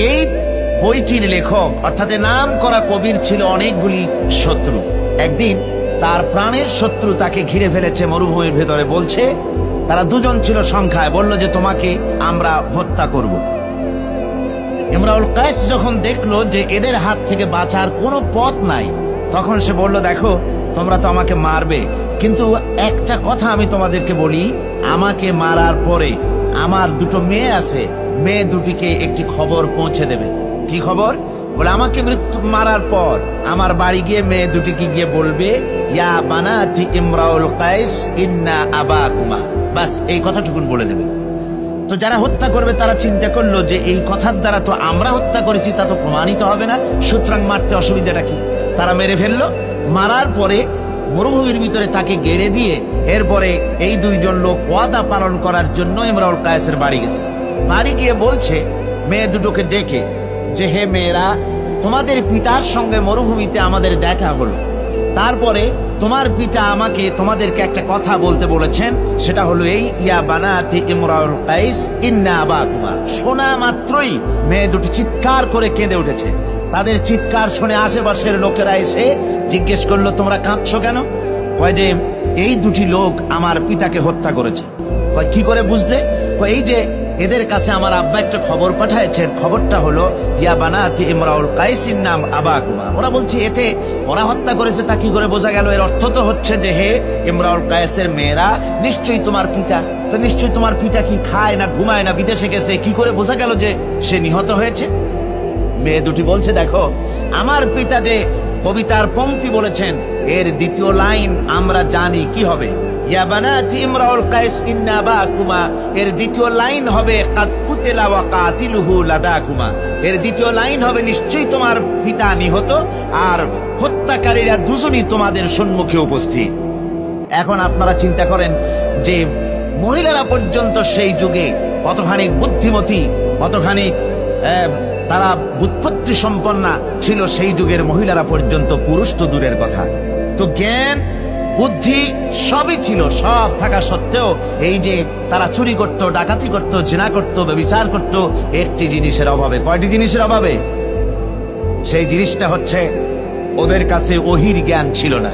এই বইটির লেখক অর্থাৎ নাম করা কবির ছিল অনেকগুলি শত্রু। একদিন তার প্রাণের শত্রু তাকে ঘিরে ফেলেছে মরুভূমির ভেতরে, বলছে তারা দুজন ছিল সংখ্যায়, বলল যে তোমাকে আমরা হত্যা করব। ইমরাউল কায়েস যখন দেখলো যে এদের হাত থেকে বাঁচার কোনো পথ নাই, তখন সে বলল, দেখো তোমরা তো আমাকে মারবে, কিন্তু একটা কথা আমি তোমাদেরকে বলি, আমাকে মারার পরে আমার দুটো মেয়ে আছে, মেয়ে দুটিকে একটি খবর পৌঁছে দেবে। কি খবর? বলে আমাকে মৃত্যু মারার পর আমার বাড়ি গিয়ে মেয়ে দুটিকে গিয়ে বলবে, ইয়া বানাতি ইমরাউল কায়েস ইন্না আবাকুমা। বাস এই কথাটুকুন বলে দেবে। তো যারা হত্যা করবে তারা চিন্তা করলো যে এই কথার দ্বারা তো আমরা হত্যা করেছি, তা তো প্রমাণিত হবে না, সুতরাং মারতে অসুবিধাটা কি। তারা মেরে ফেললো। মারার পরে মরুভূমির ভিতরে তাকে গেড়ে দিয়ে এরপরে এই দুইজন লোক ওয়াদা পালন করার জন্য ইমরাউল কায়েসের বাড়ি গেছে। বাড়ি গিয়ে বলছে মেয়ে দুটোকে ডেকে যে, হে মেয়েরা, তোমাদের পিতার সঙ্গে মরুভূমিতে আমাদের দেখা হলো, তারপরে তোমার পিতা আমাকে তোমাদেরকে একটা কথা বলতে বলেছেন, সেটা হলো এই, ইয়া বানাতি ইমরাউল কায়েস ইন্না আবাকুমা। শোনা মাত্রই মেয়ে দুটি চিৎকার করে কেঁদে উঠেছে। তাদের চিৎকার শুনে আশেপাশের লোকেরা এসে জিজ্ঞেস করলো, তোমরা কাঁদছো কেন? কয় যে এই দুটি লোক আমার পিতাকে হত্যা করেছে। কয় কি করে বুঝলে? কয় এই যে এদের কাছে আমার আব্বা একটা খবর পাঠাইছেন, খবরটা হলো ইয়া বানাতি ইমরাউল কায়েস ইন্না আবাকুমা। ওরা বলছে এতে ওরা হত্যা করেছে, তা কি করে বোঝা গেল? এর অর্থ তো হচ্ছে যে হে ইমরাউল কায়েসের মেয়েরা, নিশ্চয়ই তোমার পিতা, তো নিশ্চয়ই তোমার পিতা কি খায় না ঘুমায় না, বিদেশে গেছে, কি করে বোঝা গেল যে সে নিহত হয়েছে? মেয়ে দুটি বলছে, দেখো আমার পিতা যে কবিতার পংক্তি বলেছেন এর দ্বিতীয় লাইন আমরা জানি কি হবে, ইয়া বানাতি ইমরাউল কায়েস ইন্না আবাকুমা। এর দ্বিতীয় লাইন হবে কাদ কুতিলা ওয়া কাতিলুহু লাদাকুমা। এর দ্বিতীয় লাইন হবে নিশ্চয়ই তোমার পিতা নিহত আর হত্যাকারীরা দুজনই তোমাদের সম্মুখে উপস্থিত। এখন আপনারা চিন্তা করেন যে মহিলারা পর্যন্ত সেই যুগে কতখানি বুদ্ধিমতী, কতখানি তারা বুৎপত্তি সম্পন্না ছিল সেই যুগের মহিলারা পর্যন্ত, পুরুষ তো দূরের কথা। তো জ্ঞান বুদ্ধি সবই ছিল, সব থাকা সত্ত্বেও এই যে তারা চুরি করত, ডাকাতি করত, জিনা করত, ব্যভিচার করত, একটি জিনিসের অভাবে। কয়টি জিনিসের অভাবে? সেই জিনিসটা হচ্ছে ওদের কাছে ওহির জ্ঞান ছিল না।